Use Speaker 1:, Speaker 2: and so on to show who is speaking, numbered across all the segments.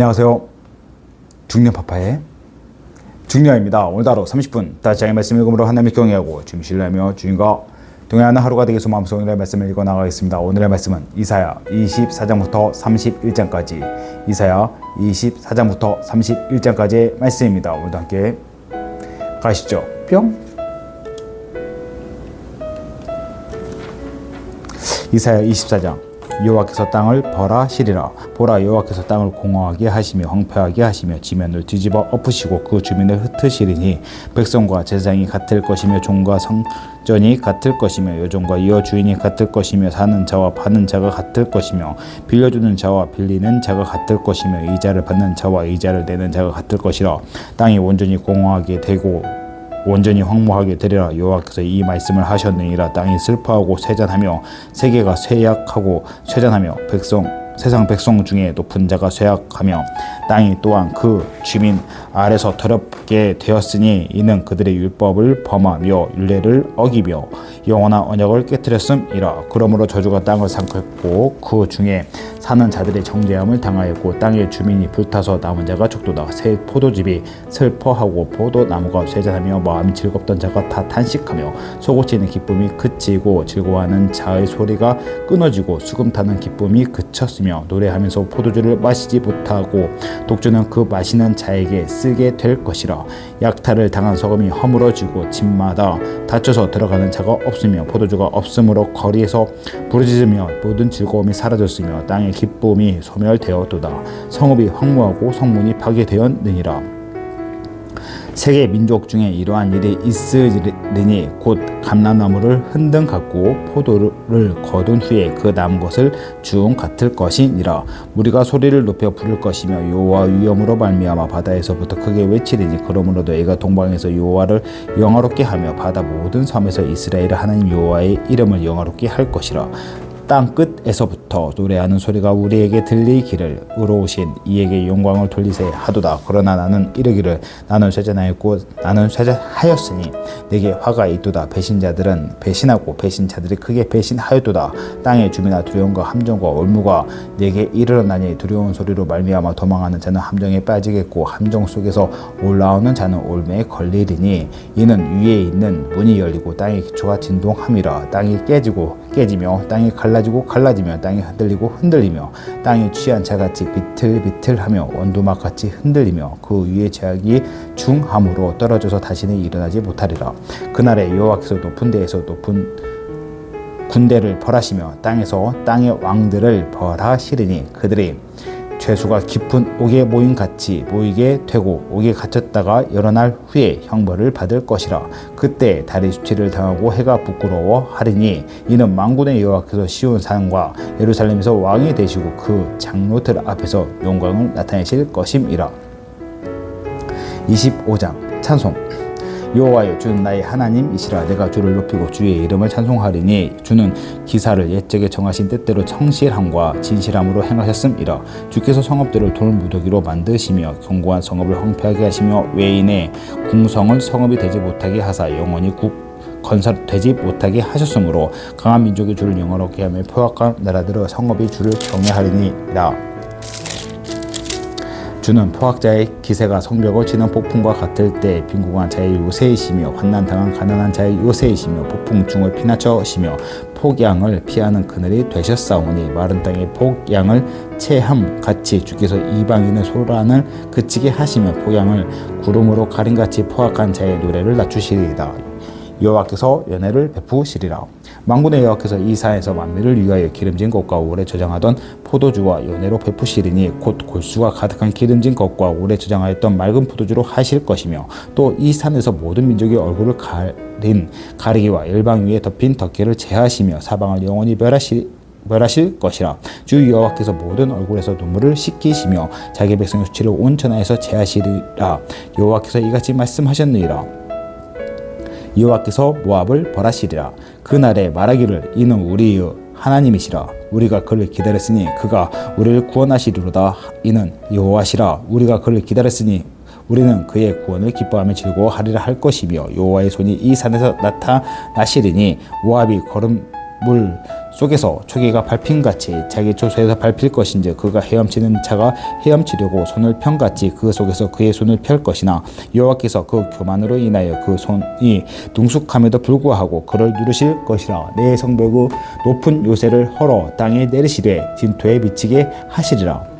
Speaker 1: 안녕하세요. 중년파파의 중년입니다. 오늘도 하루 30분 다시장의 말씀 읽음으로 하나님을 경외하고 주님 신뢰하며 주님과 동행하는 하루가 되기 소망하면서 오늘의 말씀을 읽어 나가겠습니다. 오늘의 말씀은 이사야 24장부터 31장까지 이사야 24장부터 31장까지의 말씀입니다. 오늘도 함께 가시죠. 뿅. 이사야 24장. 여호와께서 땅을 벌하시리라. 보라, 여호와께서 땅을 공허하게 하시며 황폐하게 하시며 지면을 뒤집어 엎으시고 그 주민을 흩으시리니 백성과 제사장이 같을 것이며 종과 성전이 같을 것이며 여종과 여주인이 같을 것이며 사는 자와 파는 자가 같을 것이며 빌려주는 자와 빌리는 자가 같을 것이며 이자를 받는 자와 이자를 내는 자가 같을 것이라. 땅이 온전히 공허하게 되고 온전히 황무하게 되리라. 여호와께서 이 말씀을 하셨느니라. 땅이 슬퍼하고 쇠잔하며 세계가 쇠약하고 쇠잔하며 세상 백성 중에 높은 자가 쇠약하며 땅이 또한 그 주민 아래서 더럽게 되었으니 이는 그들의 율법을 범하며 율례를 어기며 영원한 언약을 깨뜨렸음이라. 그러므로 저주가 땅을 삼켰고 그 중에 사는 자들의 정죄함을 당하였고 땅의 주민이 불타서 남은 자가 적도다. 새 포도즙이 슬퍼하고 포도나무가 쇠잔하며 마음이 즐겁던 자가 다 탄식하며 소고치는 기쁨이 그치고 즐거워하는 자의 소리가 끊어지고 수금 타는 기쁨이 그쳤으며 노래하면서 포도주를 마시지 못하고 독주는 그 마시는 자에게 쓰게 될 것이라. 약탈을 당한 서금이 허물어지고 집마다 닫혀서 들어가는 자가 없으며 포도주가 없으므로 거리에서 부르짖으며 모든 즐거움이 사라졌으며 땅의 기쁨이 소멸되었도다. 성읍이 황무하고 성문이 파괴되었느니라. 세계 민족 중에 이러한 일이 있으리니 곧 감람나무를 흔든 갖고 포도를 거둔 후에 그 남은 것을 주운 같을 것이니라. 무리가 소리를 높여 부를 것이며 여호와 위엄으로 말미암아 바다에서부터 크게 외치리니 그러므로 너희가 동방에서 여호와를 영화롭게 하며 바다 모든 섬에서 이스라엘의 하나님 여호와의 이름을 영화롭게 할 것이라. 땅 끝에서부터 노래하는 소리가 우리에게 들리기를 의로우신 이에게 영광을 돌리세 하도다. 그러나 나는 이르기를 나는 쇠잔하였고 나는 쇠잔하였으니 내게 화가 있도다. 배신자들은 배신하고 배신자들이 크게 배신하였도다. 땅의 주민아, 두려움과 함정과 올무가 내게 이르러나니 두려운 소리로 말미암아 도망하는 자는 함정에 빠지겠고 함정 속에서 올라오는 자는 올매에 걸리리니 이는 위에 있는 문이 열리고 땅의 기초가 진동함이라. 땅이 깨지며 땅이 갈라지며 땅이 흔들리며 땅이 취한 자같이 비틀비틀하며 원두막같이 흔들리며 그 위에 제약이 중함으로 떨어져서 다시는 일어나지 못하리라. 그날에 여호와께서 높은 데에서 높은 군대를 벌하시며 땅에서 땅의 왕들을 벌하시리니 그들이 죄수가 깊은 옥에 모임같이 모이게 되고 옥에 갇혔다가 여러 날 후에 형벌을 받을 것이라. 그때 달이 수치를 당하고 해가 부끄러워하리니 이는 만군의 여호와께서 시온 산과 예루살렘에서 왕이 되시고 그 장로들 앞에서 영광을 나타내실 것임이라. 25장 찬송. 여호와여, 주는 나의 하나님이시라. 내가 주를 높이고 주의 이름을 찬송하리니 주는 기사를 옛적에 정하신 뜻대로 성실함과 진실함으로 행하셨음이라. 주께서 성읍들을 돌무더기로 만드시며 견고한 성읍을 황폐하게 하시며 외인의 궁성을 성읍이 되지 못하게 하사 영원히 건설되지 못하게 하셨으므로 강한 민족이 주를 영화롭게 하며 포악한 나라들의 성읍이 주를 경외하리니라. 주는 포악자의 기세가 성벽을 치는 폭풍과 같을 때 빈궁한 자의 요새이시며 환난당한 가난한 자의 요새이시며 폭풍 중을 피나처시며 폭양을 피하는 그늘이 되셨사오니 마른 땅의 폭양을 체함같이 주께서 이방인의 소란을 그치게 하시며 폭양을 구름으로 가림같이 포악한 자의 노래를 낮추시리이다. 여호와께서 연회를 베푸시리라. 만군의 여호와께서 이 산에서 만민을 위하여 기름진 것과 오래 저장하던 포도주와 연회로 베푸시리니 곧 골수가 가득한 기름진 것과 오래 저장하였던 맑은 포도주로 하실 것이며 또 이 산에서 모든 민족의 얼굴을 가리기와 열방 위에 덮인 덮개를 제하시며 사방을 영원히 멸하실 것이라. 주 여호와께서 모든 얼굴에서 눈물을 씻기시며 자기 백성의 수치를 온 천하에서 제하시리라. 여호와께서 이같이 말씀하셨느니라. 여호와께서 모압을 벌하시리라. 그날에 말하기를 이는 우리의 하나님이시라. 우리가 그를 기다렸으니 그가 우리를 구원하시리로다. 이는 여호와시라. 우리가 그를 기다렸으니 우리는 그의 구원을 기뻐하며 즐거워하리라 할 것이며 여호와의 손이 이 산에서 나타나시리니 모압이 물 속에서 초기가 밟힘같이 자기 초소에서 밟힐 것인지 그가 헤엄치는 자가 헤엄치려고 손을 편같이 그 속에서 그의 손을 펼 것이나 여호와께서 그 교만으로 인하여 그 손이 능숙함에도 불구하고 그를 누르실 것이라. 내 성벽의 높은 요새를 헐어 땅에 내리시되 진토에 미치게 하시리라.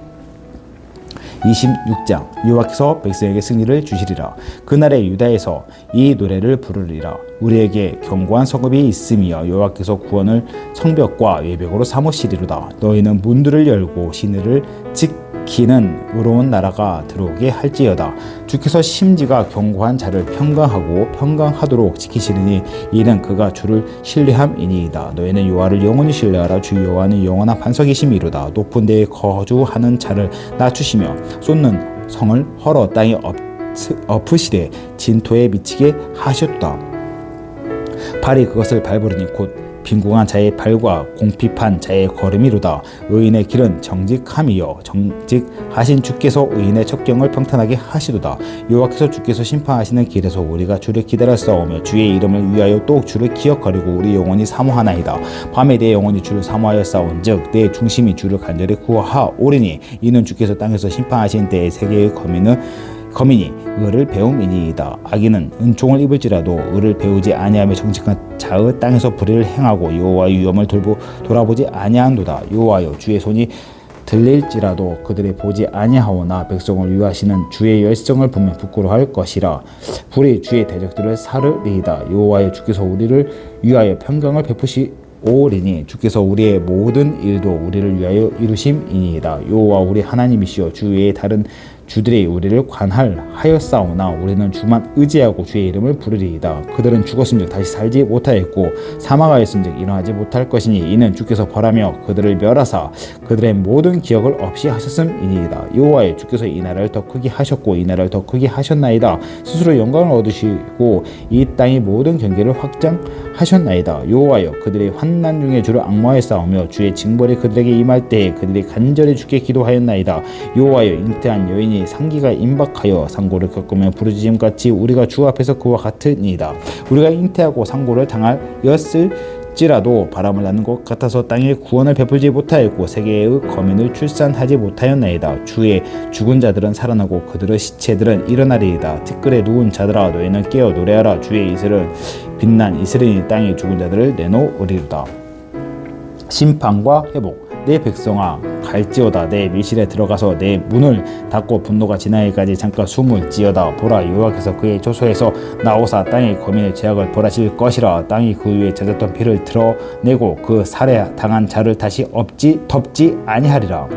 Speaker 1: 26장 여호와께서 백성에게 승리를 주시리라. 그날에 유다에서 이 노래를 부르리라. 우리에게 견고한 성읍이 있으며 여호와께서 구원을 성벽과 외벽으로 삼으시리로다. 너희는 문들을 열고 시내를 지키는 의로운 나라가 들어오게 할지어다. 주께서 심지가 견고한 자를 평강하도록 지키시리니 이는 그가 주를 신뢰함이니이다. 너희는 여호와를 영원히 신뢰하라. 주 여호와는 영원한 반석이심이로다. 높은 데에 거주하는 자를 낮추시며 쏟는 성을 헐어 땅에 엎으시되 진토에 미치게 하셨다. 발이 그것을 밟으리니 곧 빈궁한 자의 발과 공핍한 자의 걸음이로다. 의인의 길은 정직함이요 정직하신 주께서 의인의 첩경을 평탄하게 하시도다. 여호와께서 주께서 심판하시는 길에서 우리가 주를 기다렸사오며 주의 이름을 위하여 또 주를 기억하려고 우리 영혼이 사모하나이다. 밤에 내 영혼이 주를 사모하였사온즉 내 중심이 주를 간절히 구하오리니 이는 주께서 땅에서 심판하신 때에 세계의 거민이 의를 배움이니이다. 악인은 은총을 입을지라도 의를 배우지 아니하며 정직한 자의 땅에서 불의를 행하고 여호와의 위엄을 돌아보지 아니한도다. 여호와여 주의 손이 들릴지라도 그들이 보지 아니하오나 백성을 위하시는 주의 열성을 보면 부끄러워할 것이라. 불이 주의 대적들을 사르리이다. 여호와여 주께서 우리를 위하여 평강을 베푸시오리니 주께서 우리의 모든 일도 우리를 위하여 이루심이니이다. 여호와 우리 하나님이시여 주 외에 다른 주들이 우리를 관할하였사오나 우리는 주만 의지하고 주의 이름을 부르리이다. 그들은 죽었은즉 다시 살지 못하였고 사망하였은즉 일어나지 못할 것이니 이는 주께서 벌하며 그들을 멸하사 그들의 모든 기억을 없이 하셨음이니이다. 여호와여 주께서 이 나라를 더 크게 하셨고 이 나라를 더 크게 하셨나이다. 스스로 영광을 얻으시고 이 땅의 모든 경계를 확장하셨나이다. 여호와여 그들의 환난 중에 주를 앙모하였사오며 주의 징벌이 그들에게 임할 때에 그들이 간절히 주께 기도하였나이다. 여호와여 잉태한 여인이 상기가 임박하여 상고를 겪으며 부르짖음같이 우리가 주 앞에서 그와 같으니이다. 우리가 잉태하고 상고를 당하였을지라도 바람을 나는 것 같아서 땅에 구원을 베풀지 못하였고 세계의 거민을 출산하지 못하였나이다. 주의 죽은 자들은 살아나고 그들의 시체들은 일어나리이다. 티끌에 누운 자들아 너희는 깨어 노래하라. 주의 이슬은 빛난 이슬이니 땅에 죽은 자들을 내놓으리로다. 심판과 회복. 내 백성아 갈지어다. 내 밀실에 들어가서 내 문을 닫고 분노가 지나기까지 잠깐 숨을 지어다. 보라 여호와께서 그의 조소에서 나오사 땅의 거민의 죄악을 벌하실 것이라. 땅이 그 위에 젖었던 피를 드러내고 그 살해 당한 자를 다시 덮지 아니하리라.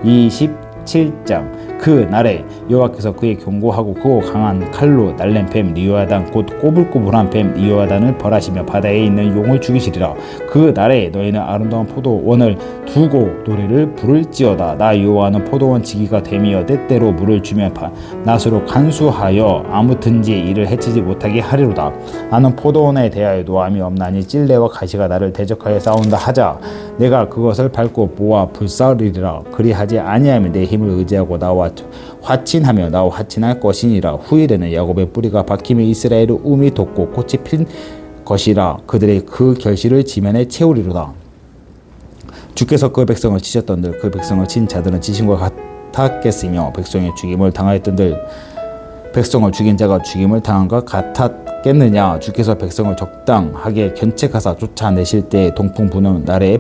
Speaker 1: 27장 그 날에 여호와께서 그의 견고하고 크고 강한 칼로 날랜 뱀 리오아단 곧 꼬불꼬불한 뱀 리오아단을 벌하시며 바다에 있는 용을 죽이시리라. 그 날에 너희는 아름다운 포도원을 두고 노래를 부를지어다. 나 여호와는 포도원 지기가 되며 때때로 물을 주며 낫으로 간수하여 아무튼지 이를 해치지 못하게 하리로다. 나는 포도원에 대하여 노함이 없나니 찔레와 가시가 나를 대적하여 싸운다 하자 내가 그것을 밟고 모아 불사르리라. 그리하지 아니하면 내 힘을 의지하고 나와 화친하며 나와 화친할 것이니라. 후일에는 야곱의 뿌리가 박히며 이스라엘의 움이 돋고 꽃이 필 것이라. 그들의 그 결실을 지면에 채우리로다. 주께서 그 백성을 치셨던들 그 백성을 친 자들은 지신과 같았겠으며 백성의 죽임을 당하였던들 백성을 죽인 자가 죽임을 당한 것 같았겠느냐. 주께서 백성을 적당하게 견책하사 쫓아내실 때 동풍 부는 날에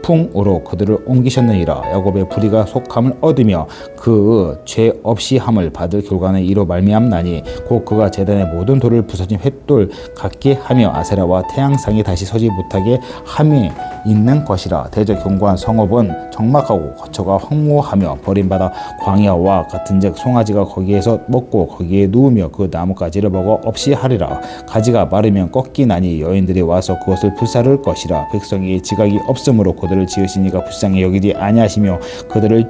Speaker 1: 풍으로 그들을 옮기셨느니라. 야곱의 불의가 속함을 얻으며 그 죄 없이 함을 받을 결과는 이로 말미암나니 곧 그가 제단의 모든 돌을 부서진 횃돌 같게 하며 아세라와 태양상이 다시 서지 못하게 함에 있는 것이라. 대저 견고한 성읍은 적막하고 거처가 황무하며 버림받아 광야와 같은즉 송아지가 거기에서 먹고 거기에 누우며 그 나뭇가지를 먹어 없이 하리라. 가지가 마르면 꺾이나니 여인들이 와서 그것을 불사를 것이라. 백성이 지각이 없으므로 그들을 지으시니가 불쌍히 여기지 아니하시며 그들을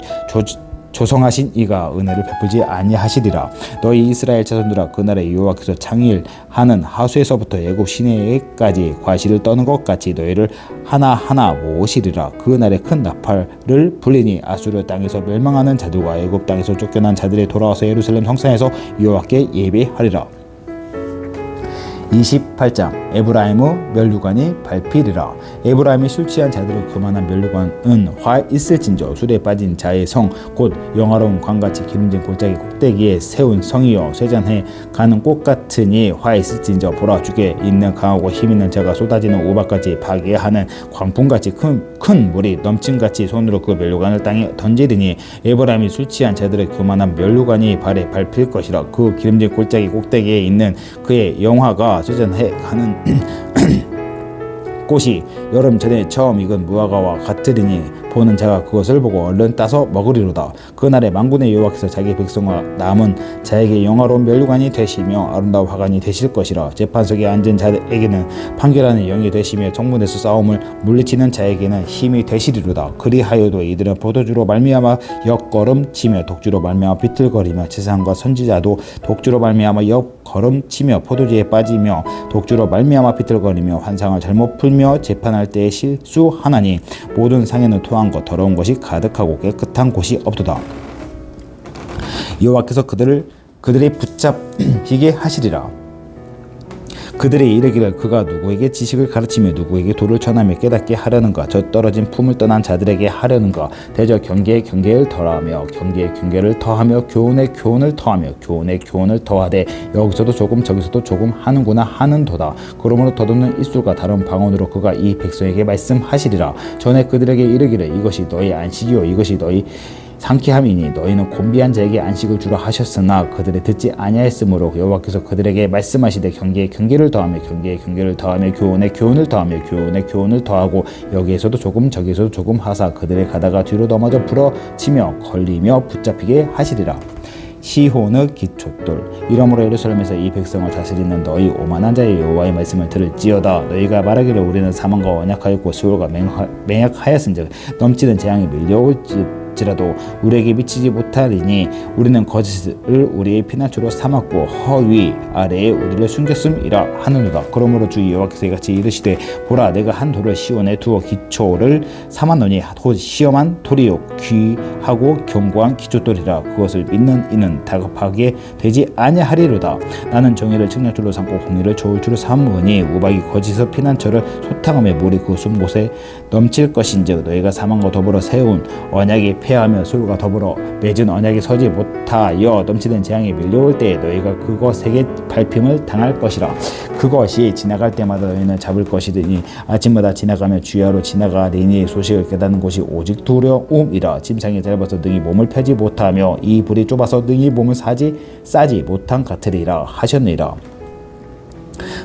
Speaker 1: 조성하신 이가 은혜를 베풀지 아니하시리라. 너희 이스라엘 자손들아 그날에 여호와께서 창일하는 하수에서부터 애굽 시내에까지 과실을 떠는 것 같이 너희를 하나하나 모으시리라. 그날에 큰 나팔을 불리니 아수르 땅에서 멸망하는 자들과 애굽 땅에서 쫓겨난 자들이 돌아와서 예루살렘 성산에서 여호와께 예배하리라. 28장 에브라임의 멸류관이 밟히리라. 에브라임이 술 취한 자들의 교만한 멸류관은 화 있을진저 술에 빠진 자의 성 곧 영화로운 광같이 기름진 골짜기 꼭대기에 세운 성이여 쇠잔해 가는 꽃 같으니 화 있을진저 보라 주게 있는 강하고 힘있는 자가 쏟아지는 우박같이 파괴하는 광풍같이 큰 물이 넘침같이 손으로 그 멸류관을 땅에 던지리니 에브라임이 술 취한 자들의 교만한 멸류관이 발에 밟힐 것이라. 그 기름진 골짜기 꼭대기에 있는 그의 영화가 쇠잔해 가는 꽃이 여름 전에 처음 익은 무화과와 같으리니 보는 자가 그것을 보고 얼른 따서 먹으리로다. 그날에 만군의 여호와께서 자기 백성과 남은 자에게 영화로운 멸류관이 되시며 아름다운 화관이 되실 것이라. 재판석에 앉은 자에게는 판결하는 영이 되시며 정문에서 싸움을 물리치는 자에게는 힘이 되시리로다. 그리하여도 이들은 포도주로 말미암아 역걸음치며 독주로 말미암아 비틀거리며 제사장과 선지자도 독주로 말미암아 역걸음치며 포도주에 빠지며 독주로 말미암아 비틀거리며 환상을 잘못 풀며 재판할 때에 실수하나니 모든 상에는 토한 것 더러운 것이 가득하고 깨끗한 곳이 없도다. 여호와께서 그들이 붙잡히게 하시리라. 그들이 이르기를 그가 누구에게 지식을 가르치며 누구에게 도를 전하며 깨닫게 하려는가. 저 떨어진 품을 떠난 자들에게 하려는가. 대저 경계에 경계를 더하며 경계에 경계를 더하며 교훈에 교훈을 더하며 교훈에 교훈을 더하되 여기서도 조금 저기서도 조금 하는구나 하는도다. 그러므로 덧없는 입술과 다른 방언으로 그가 이 백성에게 말씀하시리라. 전에 그들에게 이르기를 이것이 너희 안식이요 이것이 너희 상쾌함이니 너희는 곤비한 자에게 안식을 주라 하셨으나 그들이 듣지 아니하였으므로 여호와께서 그들에게 말씀하시되 경계에 경계를 더하며 경계에 경계를 더하며 교훈에 교훈을 더하며 교훈에 교훈을 더하고 여기에서도 조금 저기에서도 조금 하사 그들의 가다가 뒤로 넘어져 부러치며 걸리며 붙잡히게 하시리라. 시혼의 기초돌. 이러므로 예루살렘에서 이 백성을 다스리는 너희 오만한 자의 여호와의 말씀을 들을지어다. 너희가 말하기를 우리는 사망과 언약하였고 수월과 맹약하였은즉 넘치는 재앙이 밀려올지라도 우리에게 미치지 못하리니 우리는 거짓을 우리의 피난처로 삼았고 허위 아래에 우리를 숨겼음이라 하느니라. 그러므로 주 여호와께서 이같이 이르시되 보라 내가 한 돌을 시온에 두어 기초를 삼았노니 곧 시험한 돌이요 귀하고 견고한 기초돌이라. 그것을 믿는 이는 다급하게 되지 아니하리로다. 나는 정의를 측량줄로 삼고 공의를 저울줄로 삼으니 우박이 거짓의 피난처를 소탕하며 물이 그 숨곳에 넘칠 것인즉 너희가 사망과 더불어 세운 언약이 폐하며 술과 더불어 맺은 언약이 서지 못하여 넘치는 재앙이 밀려올 때에 너희가 그것에게 밟힘을 당할 것이라. 그것이 지나갈 때마다 너희는 잡을 것이니 아침마다 지나가며 주야로 지나가리니 소식을 깨닫는 것이 오직 두려움이라. 침상이 짧아서 능히 몸을 펴지 못하며 이 불이 좁아서 능히 몸을 싸지 못한 같으리라 하셨느니라.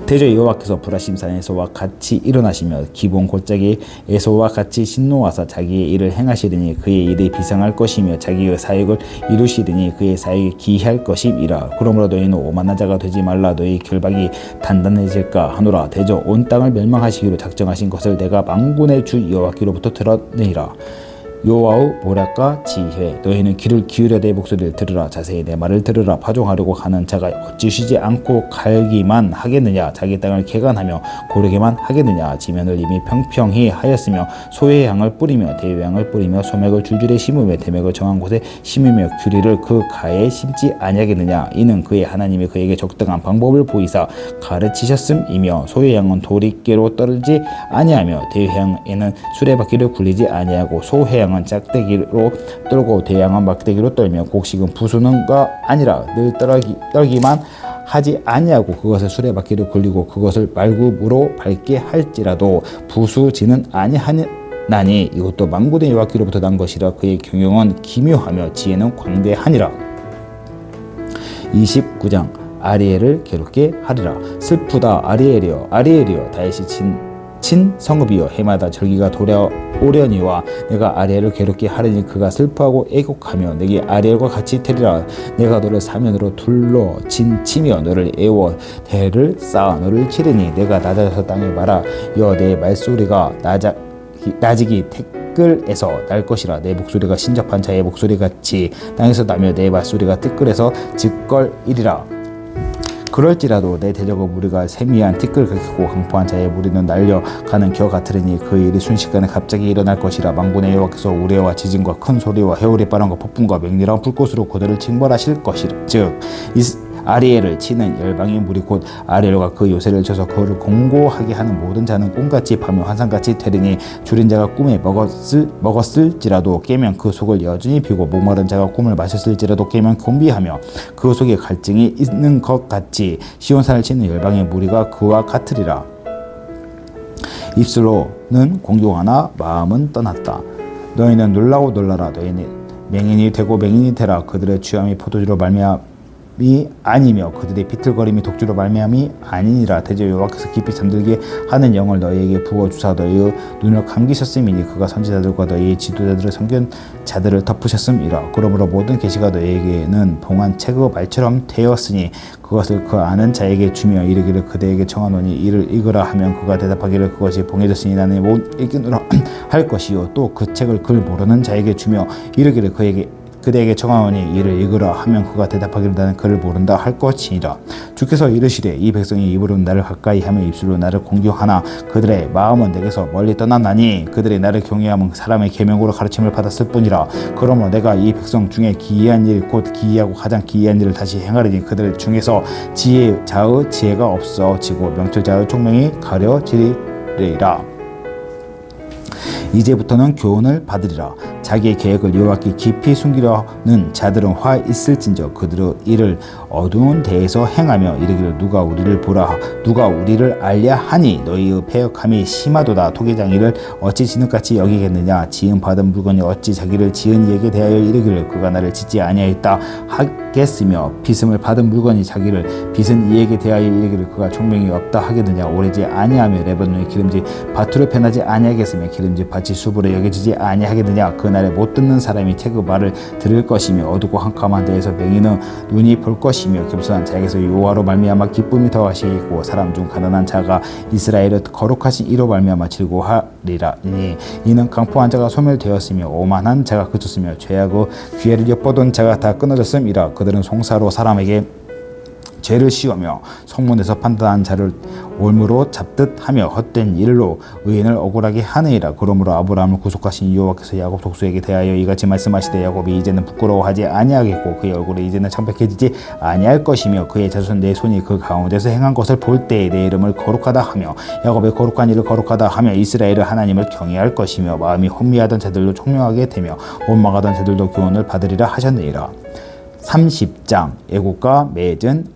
Speaker 1: 대저 여호와께서 브라심산에서와 같이 일어나시며 기본 골짜기에서와 같이 진노하사 자기의 일을 행하시리니 그의 일이 비상할 것이며 자기의 사역을 이루시리니 그의 사역이 기이할 것임이라. 그러므로 너희는 오만한 자가 되지 말라. 너희 결박이 단단해질까 하노라. 대저 온 땅을 멸망하시기로 작정하신 것을 내가 만군의 주 여호와께로부터 들었느니라. 여호와의 모략과 지혜. 너희는 귀를 기울여 내 목소리를 들으라. 자세히 내 말을 들으라. 파종하려고 가는 자가 어찌 쉬지 않고 갈기만 하겠느냐. 자기 땅을 개간하며 고르게만 하겠느냐. 지면을 이미 평평히 하였으며 소의 향을 뿌리며 대의 향을 뿌리며 소맥을 줄줄이 심으며 대맥을 정한 곳에 심으며 규리를 그 가에 심지 아니하겠느냐. 이는 그의 하나님이 그에게 적당한 방법을 보이사 가르치셨음이며 소의 향은 도리깨로 떨지 아니하며 대의 향에는 수레바퀴를 굴리지 아니하고 소의 향은 짝대기로 떨고 대양은 막대기로 떨며 곡식은 부수는가 아니라 늘 떨기만 하지 아니하고 그것을 수레바퀴를 굴리고 그것을 말굽으로 밟게 할지라도 부수지는 아니하나니 이것도 만군의 여호와께로부터 난 것이라. 그의 경영은 기묘하며 지혜는 광대하니라. 29장 아리엘을 괴롭게 하리라. 슬프다 아리엘이여 아리엘이여 다윗이 친 성읍이여 해마다 절기가 돌아오려니와 내가 아리엘을 괴롭게 하려니 그가 슬퍼하고 애곡하며 내게 아리엘과 같이 되리라. 내가 너를 사면으로 둘러 진치며 너를 애워 대를 쌓아 너를 치르니 내가 낮아서 땅에 말하 여 내 말소리가 나직이 티끌에서 날 것이라. 내 목소리가 신접한 자의 목소리같이 땅에서 나며 내 말소리가 티끌에서 즉걸이리라. 그럴지라도 내 대적의 무리가 세미한 티끌 같고 강포한 자의 무리는 날려가는 겨 같으리니 그 일이 순식간에 갑자기 일어날 것이라. 만군의 여호와께서 우레와 지진과 큰 소리와 해오리 바람과 폭풍과 맹렬한 불꽃으로 그들을 징벌하실 것이즉 아리엘을 치는 열방의 무리 곧 아리엘과 그 요새를 쳐서 그를 공고하게 하는 모든 자는 꿈같이 밤에 환상같이 되리니 줄인 자가 꿈에 먹었을지라도 깨면 그 속을 여전히 비고 목마른 자가 꿈을 마셨을지라도 깨면 곤비하며 그 속에 갈증이 있는 것 같이 시온산을 치는 열방의 무리가 그와 같으리라. 입술로는 공경하나 마음은 떠났다. 너희는 놀라고 놀라라. 너희는 맹인이 되고 맹인이 되라. 그들의 취함이 포도주로 말미암이 아니며 그들의 비틀거림이 독주로 말미암이 아니니라. 대저 여호와께서 깊이 잠들게 하는 영을 너희에게 부어주사 너희의 눈을 감기셨음이니 그가 선지자들과 너희의 지도자들의 선견자들을 덮으셨음이라. 그러므로 모든 계시가 너희에게는 봉한 책의 말처럼 되었으니 그것을 그 아는 자에게 주며 이르기를 그대에게 청하노니 이를 읽으라 하면 그가 대답하기를 그것이 봉해졌으니 나는 못 읽으노라 할 것이요 또 그 책을 글 모르는 자에게 주며 이르기를 그대에게 청하노니 이를 읽으라 하면 그가 대답하기를 나는 그를 모른다 할 것이니라. 주께서 이르시되 이 백성이 입으로는 나를 가까이 하며 입술로 나를 공경하나 그들의 마음은 내게서 멀리 떠났나니 그들이 나를 경외함은 사람의 계명으로 가르침을 받았을 뿐이라. 그러므로 내가 이 백성 중에 기이한 일 곧 기이하고 가장 기이한 일을 다시 행하리니 그들 중에서 지혜자의 지혜가 없어지고 명철자의 총명이 가려지리라. 이제부터는 교훈을 받으리라. 자기의 계획을 여호와께 깊이 숨기려는 자들은 화 있을진저 그들의 일을 어두운 데에서 행하며 이르기를 누가 우리를 보라 누가 우리를 알랴 하니 너희의 패역함이 심하도다. 토기장이를 어찌 진흙같이 여기겠느냐. 지은 받은 물건이 어찌 자기를 지은 이에게 대하여 이르기를 그가 나를 짓지 아니하였다 하겠으며 빚음을 받은 물건이 자기를 빚은 이에게 대하여 이르기를 그가 총명이 없다 하겠느냐. 오래지 아니하며 레바논의 기름지 밭으로 변하지 아니하겠으며 기름지 밭이 수부로 여겨지지 아니하겠느냐. 그날에 못 듣는 사람이 책의 말을 들을 것이며 어두고 한kam한 데에서 맹인의 눈이 볼 것이며 겸손한 자에게서 여호와로 말미암아 기쁨이 더하시고 사람 중 가난한 자가 이스라엘의 거룩하신 이로 말미암아 즐거워하리라. 이는 강포한 자가 소멸되었으며 오만한 자가 그쳤으며 죄하고 기회를 엿보던 자가 다 끊어졌음이라. 그들은 송사로 사람에게 죄를 씌우며 성문에서 판단한 자를 올무로 잡듯 하며 헛된 일로 의인을 억울하게 하느니라. 그러므로 아브라함을 구속하신 여호와께서 야곱 족속에게 대하여 이같이 말씀하시되 야곱이 이제는 부끄러워하지 아니하겠고 그의 얼굴이 이제는 창백해지지 아니할 것이며 그의 자손 내 손이 그 가운데서 행한 것을 볼 때에 내 이름을 거룩하다 하며 야곱의 거룩한 일을 거룩하다 하며 이스라엘의 하나님을 경외할 것이며 마음이 혼미하던 자들도 총명하게 되며 원망하던 자들도 교훈을 받으리라 하셨느니라. 30장 애국과 맺은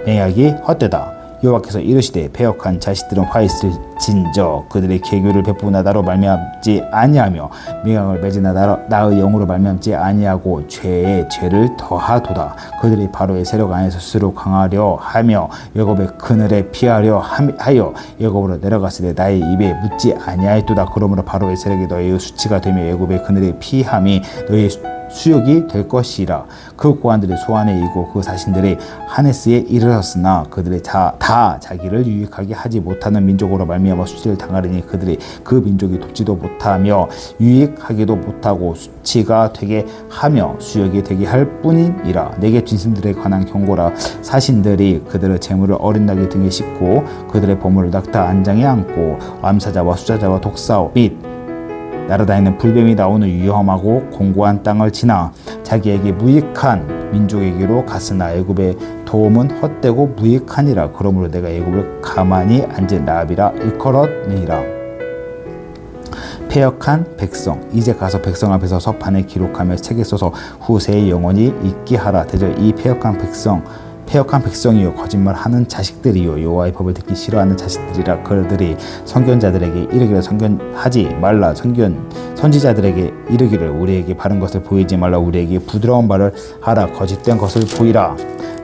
Speaker 1: 맹약이 헛되다. 여호와께서 이르시되 패역한 자식들은 화 있을진저 그들의 계교를 베푸나 나로 말미암지 아니하며 맹약을 맺으나 나의 영으로 말미암지 아니하고 죄에 죄를 더하도다. 그들이 바로의 세력 안에서 스스로 강하려 하며 야곱의 그늘에 피하려 하여 야곱으로 내려갔으되 나의 입에 묻지 아니하였도다. 그러므로 바로의 세력이 너희의 수치가 되며 야곱의 그늘에 피함이 너희의 수욕이 될 것이라. 그 고관들이 소안에 이고 그 자신들이 하네스에 이르렀으나 그들이 다 자기를 유익하게 하지 못하는 민족으로 말미암아 수치를 당하리니 그들이 그 민족이 돕지도 못하며 유익하기도 못하고 수치가 되게 하며 수욕이 되게 할 뿐이라. 내게 진심들에 관한 경고라. 사신들이 그들의 재물을 어린 낙의 등에 싣고 그들의 보물을 낙타 안장에 안고 암사자와 수자자와 독사 및 날아다니는 불뱀이 나오는 위험하고 공고한 땅을 지나 자기에게 무익한 민족에게로 갔으나 애굽의 도움은 헛되고 무익하니라. 그러므로 내가 애굽을 가만히 앉은 라합이라 일컬었느니라. 패역한 백성 이제 가서 백성 앞에서 서판에 기록하며 책에 써서 후세의 영원히 있게 하라. 대저 이 패역한 백성이요 거짓말하는 자식들이요 여호와의 법을 듣기 싫어하는 자식들이라. 그들이 선견자들에게 이르기를 선견하지 말라. 선지자들에게 이르기를 우리에게 바른 것을 보이지 말라. 우리에게 부드러운 말을 하라. 거짓된 것을 보이라.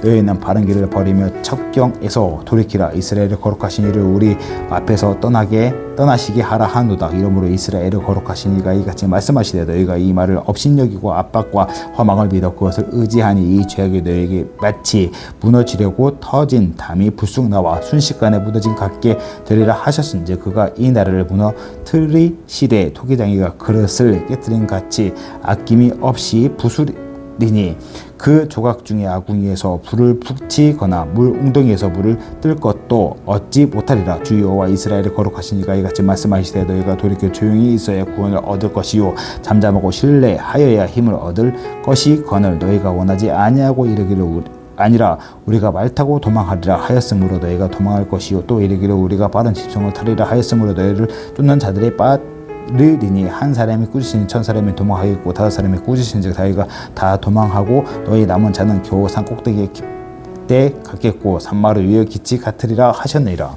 Speaker 1: 너희는 바른 길을 버리며 첩경에서 돌이키라. 이스라엘의 거룩하신 이를 우리 앞에서 떠나시게 하라 하노다. 이러므로 이스라엘의 거룩하신 이가 이같이 말씀하시되 너희가 이 말을 업신여기고 압박과 허망을 믿어 그것을 의지하니 이 죄악이 너희에게 마치 무너지려고 터진 담이 불쑥 나와 순식간에 무너진 같게 되리라 하셨은즉 그가 이 나라를 무너뜨리시되 토기장이가 그릇을 깨뜨린 같이 아낌이 없이 부수리니 그 조각 중에 아궁이에서 불을 붙이거나 물 웅덩이에서 물을 뜰 것도 얻지 못하리라. 주 여호와 이스라엘의 거룩하신 이가 이같이 말씀하시되 너희가 돌이켜 조용히 있어야 구원을 얻을 것이요 잠잠하고 신뢰하여야 힘을 얻을 것이거늘 너희가 원하지 아니하고 이르기를 아니라 우리가 말 타고 도망하리라 하였으므로 너희가 도망할 것이요 또 이르기를 우리가 빠른 집성을 타리라 하였으므로 너희를 쫓는 자들이 빠르리니 한 사람이 꾸짖으니 1000사람이 도망하겠고 5사람이 꾸짖으니 저희가 다 도망하고 너희 남은 자는 겨우 산 꼭대기에 때 갔겠고 산마를 위에 기치 같으리라 하셨느니라.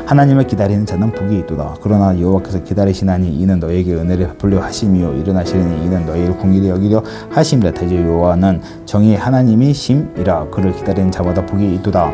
Speaker 1: 하나님을 기다리는 자는 복이 있도다. 그러나 여호와께서 기다리시나니 이는 너희에게 은혜를 베풀려 하심이요 일어나시려니 이는 너희를 궁일히 여기려 하심이라. 대저 여호와는 정의의 하나님이심이라. 그를 기다리는 자마다 복이 있도다.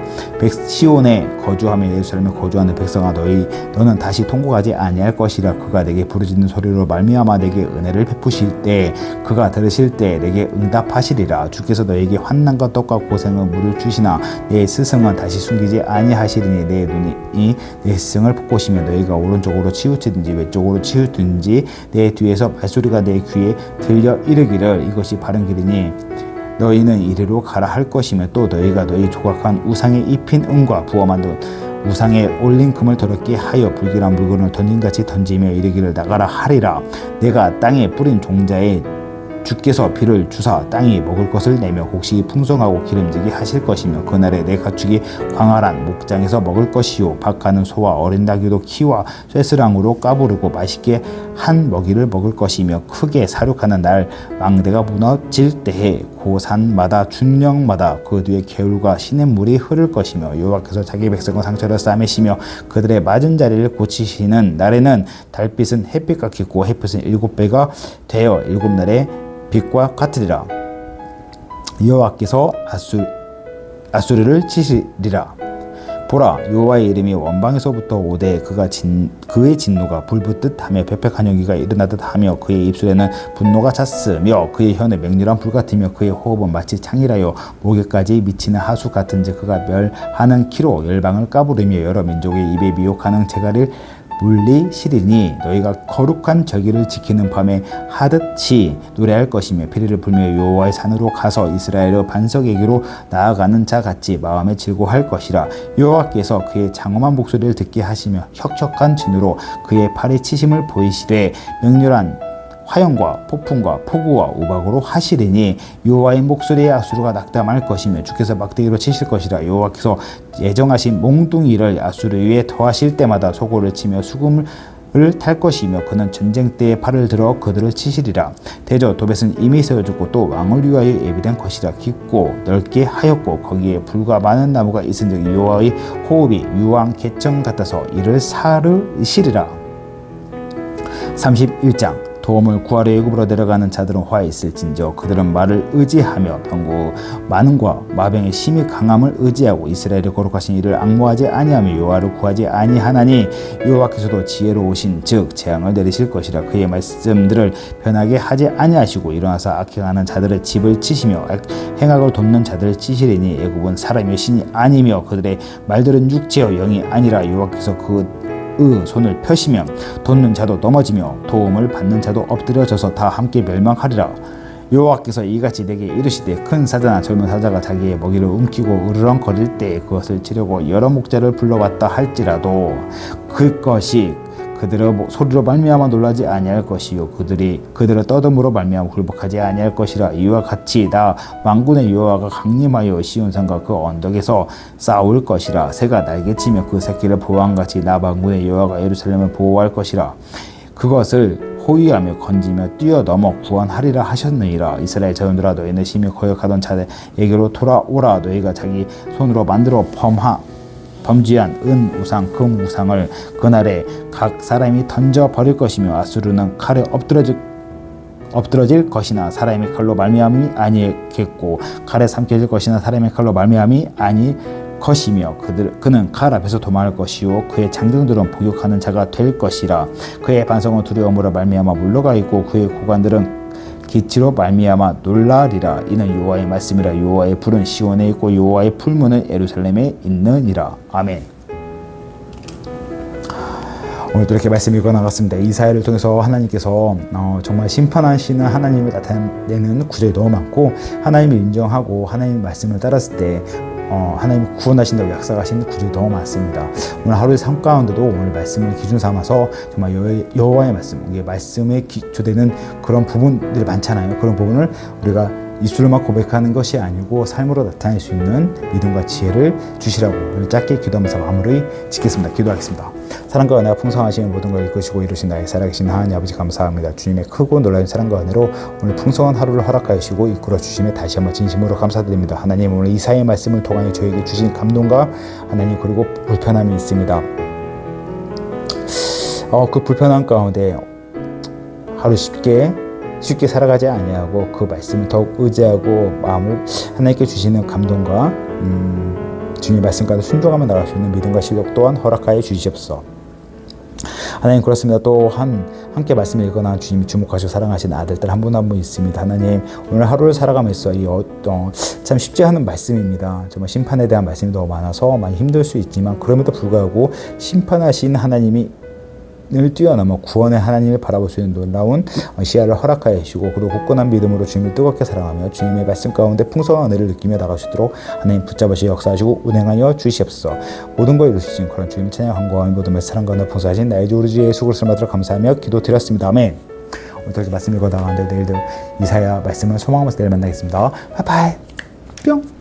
Speaker 1: 시온에 거주하며 예루살렘에 거주하는 백성아 너는 다시 통곡하지 아니할 것이라. 그가 내게 부르짖는 소리로 말미암아 내게 은혜를 베푸실 때 그가 들으실 때 내게 응답하시리라. 주께서 너희에게 환난과 떡과 고생을 물을 주시나 내 스승은 다시 숨기지 아니하시리니 내 눈이 내 스승을 보고시며 너희가 오른쪽으로 치우치든지 왼쪽으로 치우든지 내 뒤에서 발소리가 내 귀에 들려 이르기를 이것이 바른 길이니 너희는 이리로 가라 할 것이며 또 너희가 너희 조각한 우상에 입힌 은과 부어 만든 우상에 올린 금을 더럽게 하여 불길한 물건을 던진같이 던지며 이르기를 나가라 하리라. 내가 땅에 뿌린 종자에 주께서 비를 주사 땅이 먹을 것을 내며 곡식이 풍성하고 기름지게 하실 것이며 그날에 내 가축이 광활한 목장에서 먹을 것이요 박하는 소와 어린 닭이도 키와 쇠스랑으로 까부르고 맛있게 한 먹이를 먹을 것이며 크게 사륙하는 날 망대가 무너질 때에 고산마다 준령마다 그 뒤에 개울과 시냇물이 흐를 것이며 여호와께서 자기 백성의 상처를 싸매시며 그들의 맞은 자리를 고치시는 날에는 달빛은 햇빛 같겠고 햇빛은 7배가 되어 7날에 빛과 같으리라. 여호와께서 아수르를 치시리라. 보라 여호와의 이름이 원방에서부터 오되 그의 진노가 불붙듯 하며 백백한 연기가 일어나듯 하며 그의 입술에는 분노가 찼으며 그의 혀는 맹렬한 불 같으며 그의 호흡은 마치 창이라요 목에까지 미치는 하수 같은지 그가 멸하는 키로 열방을 까부르며 여러 민족의 입에 미혹하는 재갈을 물리시리니 너희가 거룩한 절기를 지키는 밤에 하듯이 노래할 것이며 피리를 불며 여호와의 산으로 가서 이스라엘의 반석에게로 나아가는 자 같이 마음에 즐거워할 것이라. 여호와께서 그의 장엄한 목소리를 듣게 하시며 혁혁한 진으로 그의 팔에 치심을 보이시되 맹렬한 화염과 폭풍과 폭우와 우박으로 하시리니 여호와의 목소리에 아수르가 낙담할 것이며 주께서 막대기로 치실 것이라. 여호와께서 예정하신 몽둥이를 아수르 위에 더하실 때마다 소고를 치며 수금을 탈 것이며 그는 전쟁 때에 팔을 들어 그들을 치시리라. 대저 도벳은 이미 세워졌고 또 왕을 위하여 예비된 것이라. 깊고 넓게 하였고 거기에 불과 많은 나무가 있은즉 여호와의 호흡이 유황 개청 같아서 이를 사르시리라. 31장 도움을 구하려 애굽으로 내려가는 자들은 화에 있을진저 그들은 말을 의지하며 병고 많음과 마병의 심히 강함을 의지하고 이스라엘의 거룩하신 이를 앙모하지 아니하며 여호와를 구하지 아니하나니 여호와께서도 지혜로우신 즉 재앙을 내리실 것이라. 그의 말씀들을 변하게 하지 아니하시고 일어나서 악행하는 자들의 집을 치시며 행악을 돕는 자들을 치시리니 애굽은 사람의 신이 아니며 그들의 말들은 육체여 영이 아니라. 여호와께서 그 손을 펴시면 돕는 자도 넘어지며 도움을 받는 자도 엎드려져서 다 함께 멸망하리라. 여호와께서 이같이 내게 이르시되 큰 사자나 젊은 사자가 자기의 먹이를 움키고 으르렁거릴 때 그것을 치려고 여러 목자를 불러왔다 할지라도 그것이 그들의 소리로 말미암아 놀라지 아니할 것이요 그들의 떠듬으로 말미암아 굴복하지 아니할 것이라. 이와 같이 나 만군의 여호와가 강림하여 시온산과 그 언덕에서 싸울 것이라. 새가 날개치며 그 새끼를 보호함같이 나 만군의 여호와가 예루살렘을 보호할 것이라. 그것을 호위하며 건지며 뛰어넘어 구원하리라 하셨느니라. 이스라엘 자손들아 너희는 심히 거역하던 자에게로 돌아오라. 너희가 자기 손으로 만들어 범죄한 은 우상 금 우상을 그날에 각 사람이 던져 버릴 것이며 아수르는 칼에 엎드러질 것이나 사람의 칼로 말미암이 아니겠고 칼에 삼켜질 것이나 사람의 칼로 말미암이 아니 것이며 그는 칼 앞에서 도망할 것이요 그의 장정들은 복육하는 자가 될 것이라. 그의 반성은 두려움으로 말미암아 물러가 있고 그의 고관들은 기치로 말미암아 놀라리라. 이는 여호와의 말씀이라. 여호와의 불은 시온에 있고 여호와의 풀무는 예루살렘에 있느니라. 아멘. 오늘도 이렇게 말씀 읽어 나갔습니다. 이사야를 통해서 하나님께서 정말 심판하시는 하나님을 나타내는 구절이 너무 많고 하나님을 인정하고 하나님의 말씀을 따랐을 때 하나님 구원하신다고 약속하시는 구절이 너무 많습니다. 오늘 하루의 삶 가운데도 오늘 말씀을 기준 삼아서 정말 여호와의 말씀, 이게 말씀에 기초되는 그런 부분들이 많잖아요. 그런 부분을 우리가 입술로만 고백하는 것이 아니고 삶으로 나타낼 수 있는 믿음과 지혜를 주시라고 오늘 짧게 기도하면서 마무리 짓겠습니다. 기도하겠습니다. 사랑과 은혜가 풍성하신 모든 걸 이끄시고 이루신 나의 살아계신 하나님 아버지 감사합니다. 주님의 크고 놀라운 사랑과 은혜로 오늘 풍성한 하루를 허락하시고 이끌어 주심에 다시 한번 진심으로 감사드립니다. 하나님 오늘 이사의 말씀을 통하여 저에게 주신 감동과 하나님 그리고 불편함이 있습니다. 그 불편함 가운데 하루 쉽게 살아가지 아니하고 그 말씀을 더욱 의지하고 마음을 하나님께 주시는 감동과 주님의 말씀과도 순종하며 나갈 수 있는 믿음과 실력 또한 허락하여 주시옵소서. 하나님 그렇습니다. 또 함께 말씀을 읽거나 주님이 주목하시고 사랑하시는 아들들 한 분 한 분 있습니다. 하나님 오늘 하루를 살아가면서 참 쉽지 않은 말씀입니다. 정말 심판에 대한 말씀이 너무 많아서 많이 힘들 수 있지만 그럼에도 불구하고 심판하신 하나님이 을 뛰어넘어 구원의 하나님을 바라볼 수 있는 놀라운 시야를 허락하여 주시고 그리고 굳건한 믿음으로 주님을 뜨겁게 사랑하며 주님의 말씀 가운데 풍성한 은혜를 느끼며 나갈 수 있도록 하나님 붙잡으시 역사하시고 운행하여 주시옵소서. 모든 걸 이루시신 그런 주님의 찬양 한가와 모든 말씀 사랑과 은혜 풍성하신 나의 주 우리 주 예수 그리스도를 받들어 감사하며 기도드렸습니다. 아멘. 오늘 말씀 읽어 나가는데 내일도 이사야 말씀을 소망하면서 내일 만나겠습니다. 바이바이 뿅.